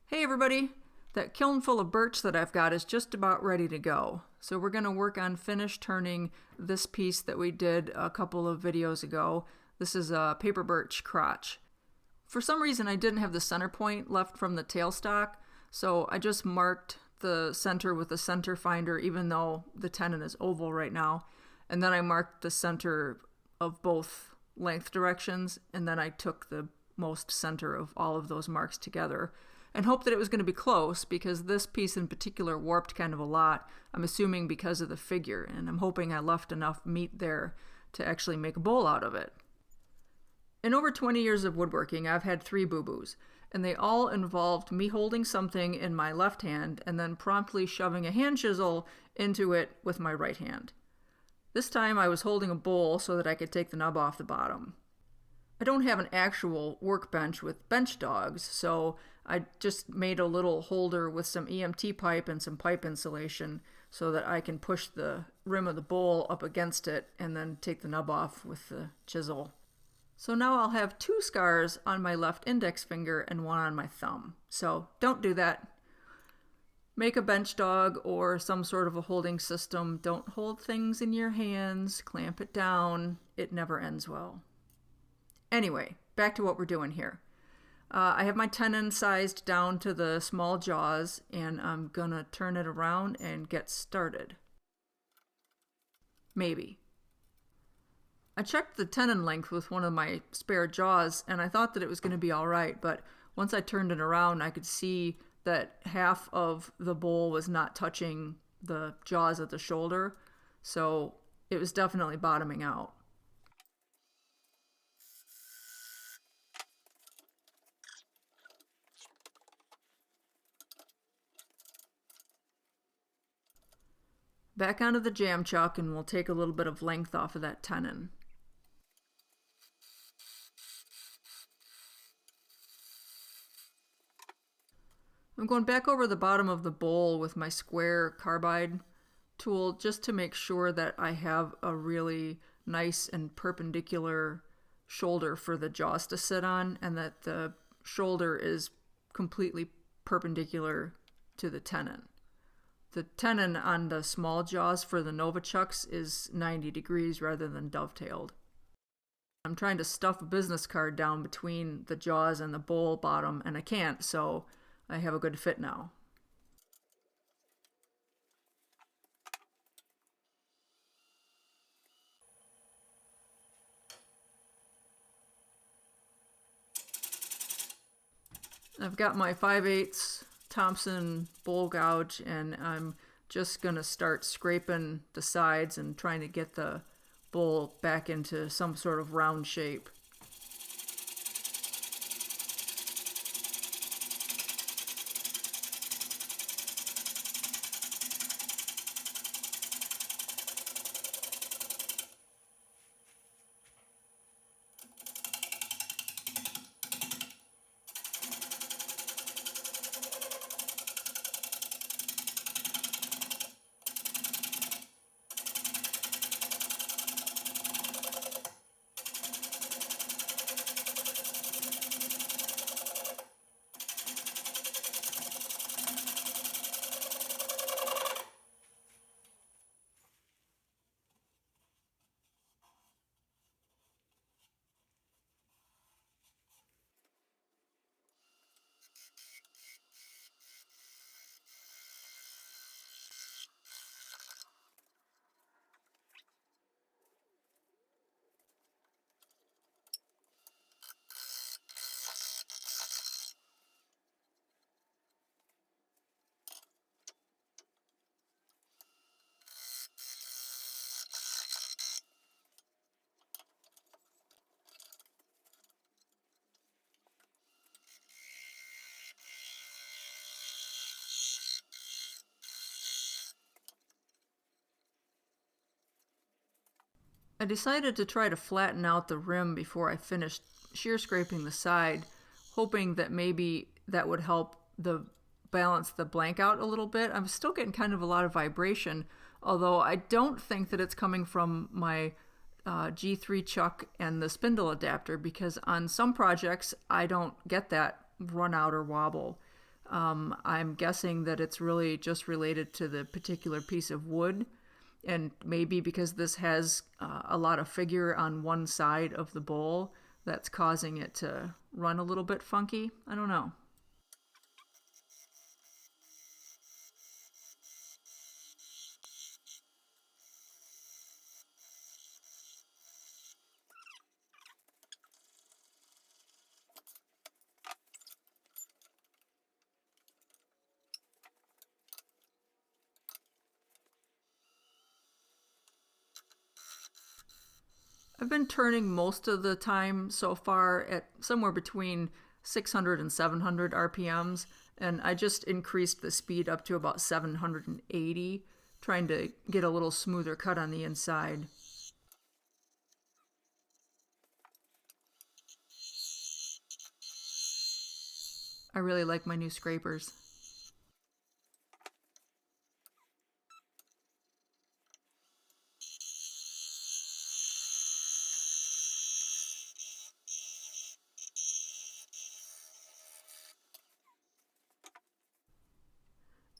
Hey everybody! That kiln full of birch that I've got is just about ready to go. So we're going to work on finish turning this piece that we did a couple of videos ago. This is a paper birch crotch. For some reason I didn't have the center point left from the tailstock, so I just marked the center with a center finder even though the tenon is oval right now. And then I marked the center of both length directions, and then I took the most center of all of those marks together and hoped that it was going to be close, because this piece in particular warped kind of a lot. I'm assuming because of the figure, and I'm hoping I left enough meat there to actually make a bowl out of it. In over 20 years of woodworking, I've had 3 boo-boos, and they all involved me holding something in my left hand and then promptly shoving a hand chisel into it with my right hand. This time I was holding a bowl so that I could take the nub off the bottom. I don't have an actual workbench with bench dogs, so I just made a little holder with some EMT pipe and some pipe insulation so that I can push the rim of the bowl up against it and then take the nub off with the chisel. So now I'll have 2 scars on my left index finger and 1 on my thumb. So don't do that. Make a bench dog or some sort of a holding system. Don't hold things in your hands. Clamp it down. It never ends well. Anyway, back to what we're doing here. I have my tenon sized down to the small jaws, and I'm gonna turn it around and get started. Maybe. I checked the tenon length with one of my spare jaws, and I thought that it was going to be all right, but once I turned it around, I could see that half of the bowl was not touching the jaws at the shoulder, so it was definitely bottoming out. Back onto the jam chuck, and we'll take a little bit of length off of that tenon. I'm going back over the bottom of the bowl with my square carbide tool just to make sure that I have a really nice and perpendicular shoulder for the jaws to sit on, and that the shoulder is completely perpendicular to the tenon. The tenon on the small jaws for the Nova Chucks is 90 degrees rather than dovetailed. I'm trying to stuff a business card down between the jaws and the bowl bottom, and I can't, so I have a good fit now. I've got my 5/8 Thompson bowl gouge, and I'm just gonna start scraping the sides and trying to get the bowl back into some sort of round shape. I decided to try to flatten out the rim before I finished shear scraping the side, hoping that maybe that would help balance the blank out a little bit. I'm still getting kind of a lot of vibration, although I don't think that it's coming from my G3 chuck and the spindle adapter, because on some projects I don't get that run out or wobble. I'm guessing that it's really just related to the particular piece of wood, and maybe because this has a lot of figure on one side of the bowl, that's causing it to run a little bit funky. I don't know. I've been turning most of the time so far at somewhere between 600 and 700 RPMs, and I just increased the speed up to about 780, trying to get a little smoother cut on the inside. I really like my new scrapers.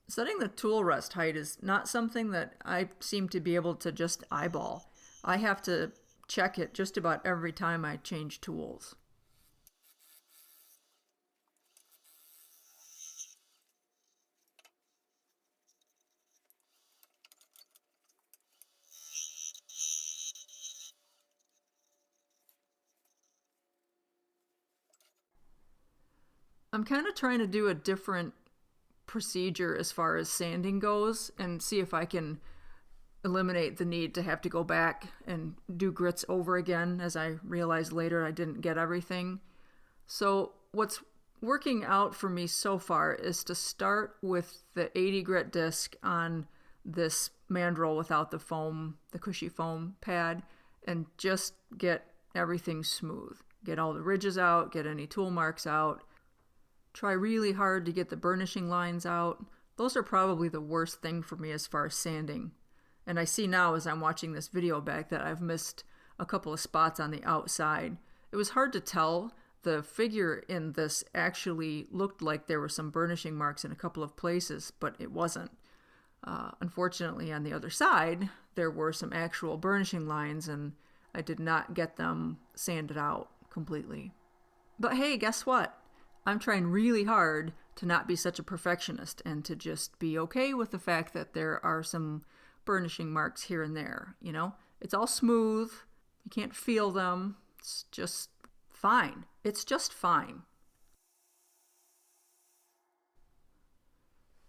Setting the tool rest height is not something that I seem to be able to just eyeball. I have to check it just about every time I change tools. I'm kind of trying to do a different procedure as far as sanding goes and see if I can eliminate the need to have to go back and do grits over again, as I realized later I didn't get everything. So what's working out for me so far is to start with the 80 grit disc on this mandrel without the foam, the cushy foam pad, and just get everything smooth. Get all the ridges out, get any tool marks out. Try really hard to get the burnishing lines out. Those are probably the worst thing for me as far as sanding. And I see now as I'm watching this video back that I've missed a couple of spots on the outside. It was hard to tell. The figure in this actually looked like there were some burnishing marks in a couple of places, but it wasn't. Unfortunately, on the other side, there were some actual burnishing lines, and I did not get them sanded out completely. But hey, guess what? I'm trying really hard to not be such a perfectionist and to just be okay with the fact that there are some burnishing marks here and there. You know, it's all smooth. You can't feel them. It's just fine. It's just fine.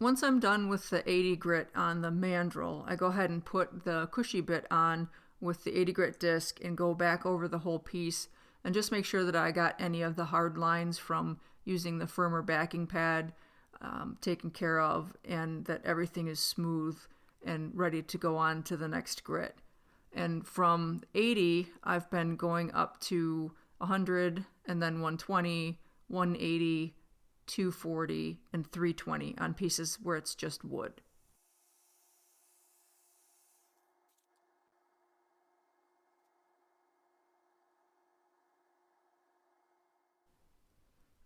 Once I'm done with the 80 grit on the mandrel, I go ahead and put the cushy bit on with the 80 grit disc and go back over the whole piece and just make sure that I got any of the hard lines from using the firmer backing pad taken care of, and that everything is smooth and ready to go on to the next grit. And from 80, I've been going up to 100 and then 120, 180, 240, and 320 on pieces where it's just wood.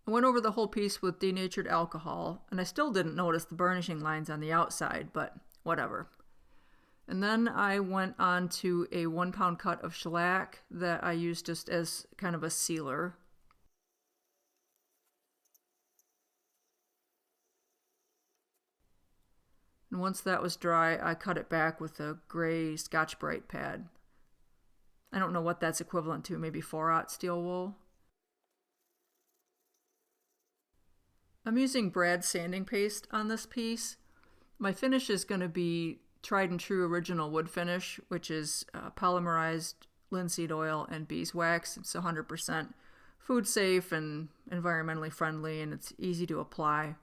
I went over the whole piece with denatured alcohol, and I still didn't notice the burnishing lines on the outside, but whatever. And then I went on to a 1 pound cut of shellac that I used just as kind of a sealer. And once that was dry, I cut it back with a gray Scotch Brite pad. I don't know what that's equivalent to, maybe 4/0 steel wool. I'm using Brad sanding paste on this piece. My finish is going to be tried and true original wood finish, which is polymerized linseed oil and beeswax. It's 100% food safe and environmentally friendly, and it's easy to apply.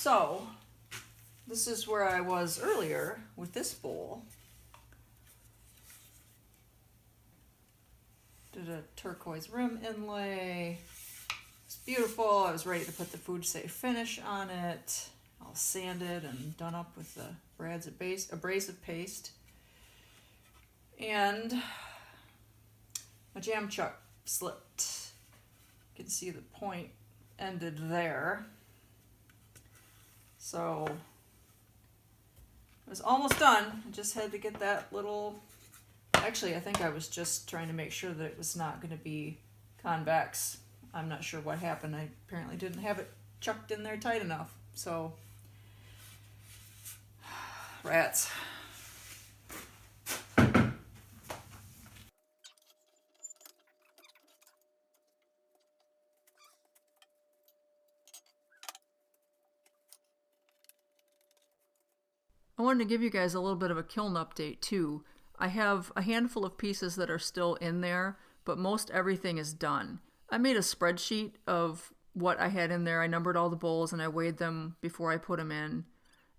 So this is where I was earlier with this bowl. Did a turquoise rim inlay. It's beautiful. I was ready to put the food safe finish on it. All sanded and done up with the Brad's abrasive paste. And my jam chuck slipped. You can see the point ended there. So it was almost done. I just had to get that little... Actually, I think I was just trying to make sure that it was not going to be convex. I'm not sure what happened. I apparently didn't have it chucked in there tight enough. So, rats. I wanted to give you guys a little bit of a kiln update too. I have a handful of pieces that are still in there, but most everything is done. I made a spreadsheet of what I had in there. I numbered all the bowls and I weighed them before I put them in.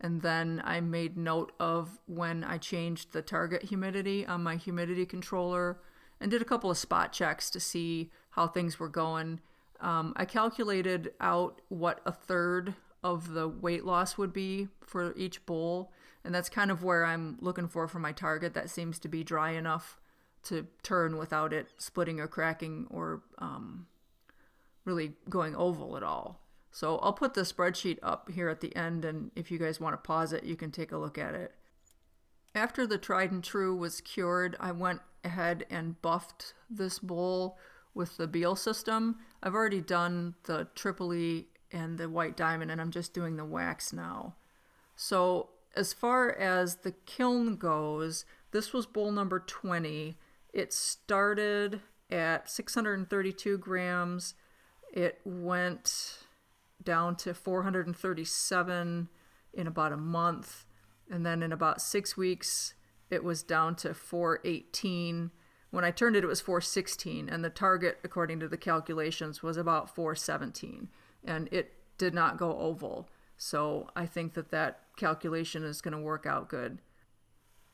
And then I made note of when I changed the target humidity on my humidity controller and did a couple of spot checks to see how things were going. I calculated out what a third of the weight loss would be for each bowl. And that's kind of where I'm looking for my target. That seems to be dry enough to turn without it splitting or cracking or really going oval at all. So I'll put the spreadsheet up here at the end, and if you guys want to pause it, you can take a look at it. After the tried and true was cured, I went ahead and buffed this bowl with the Beall system. I've already done the Tripoli and the white diamond, and I'm just doing the wax now. So as far as the kiln goes, this was bowl number 20. It started at 632 grams. It went down to 437 in about a month. And then in about 6 weeks, it was down to 418. When I turned it, it was 416. And the target, according to the calculations, was about 417. And it did not go oval. So I think that calculation is going to work out good.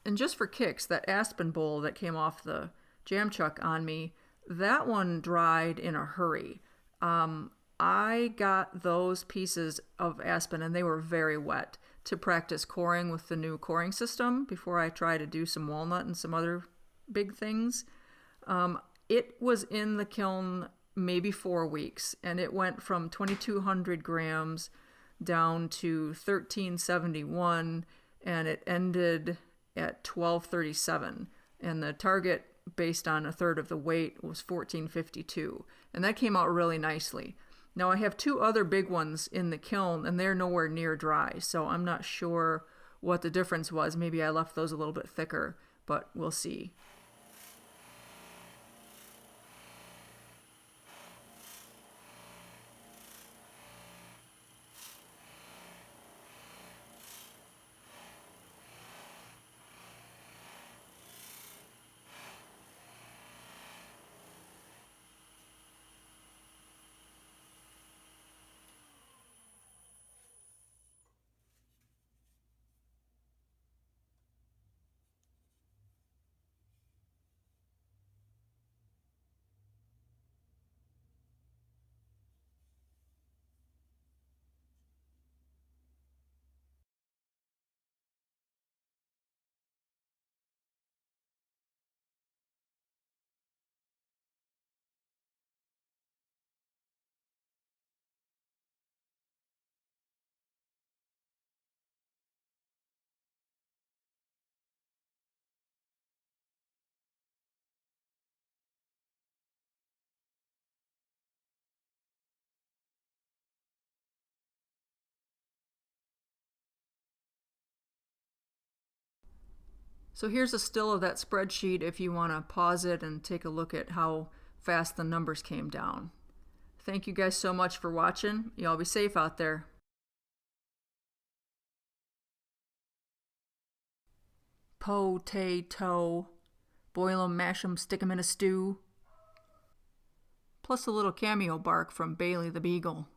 And just for kicks, that aspen bowl that came off the jam chuck on me, that one dried in a hurry. I got those pieces of aspen, and they were very wet, to practice coring with the new coring system before I try to do some walnut and some other big things. It was in the kiln maybe 4 weeks, and it went from 2,200 grams down to 1371, and it ended at 1237. And the target, based on a third of the weight, was 1452. And that came out really nicely. Now I have 2 other big ones in the kiln, and they're nowhere near dry, so I'm not sure what the difference was. Maybe I left those a little bit thicker, but we'll see. So here's a still of that spreadsheet if you want to pause it and take a look at how fast the numbers came down. Thank you guys so much for watching. Y'all be safe out there. Po-tay-to. Boil 'em, mash 'em, stick 'em in a stew. Plus a little cameo bark from Bailey the Beagle.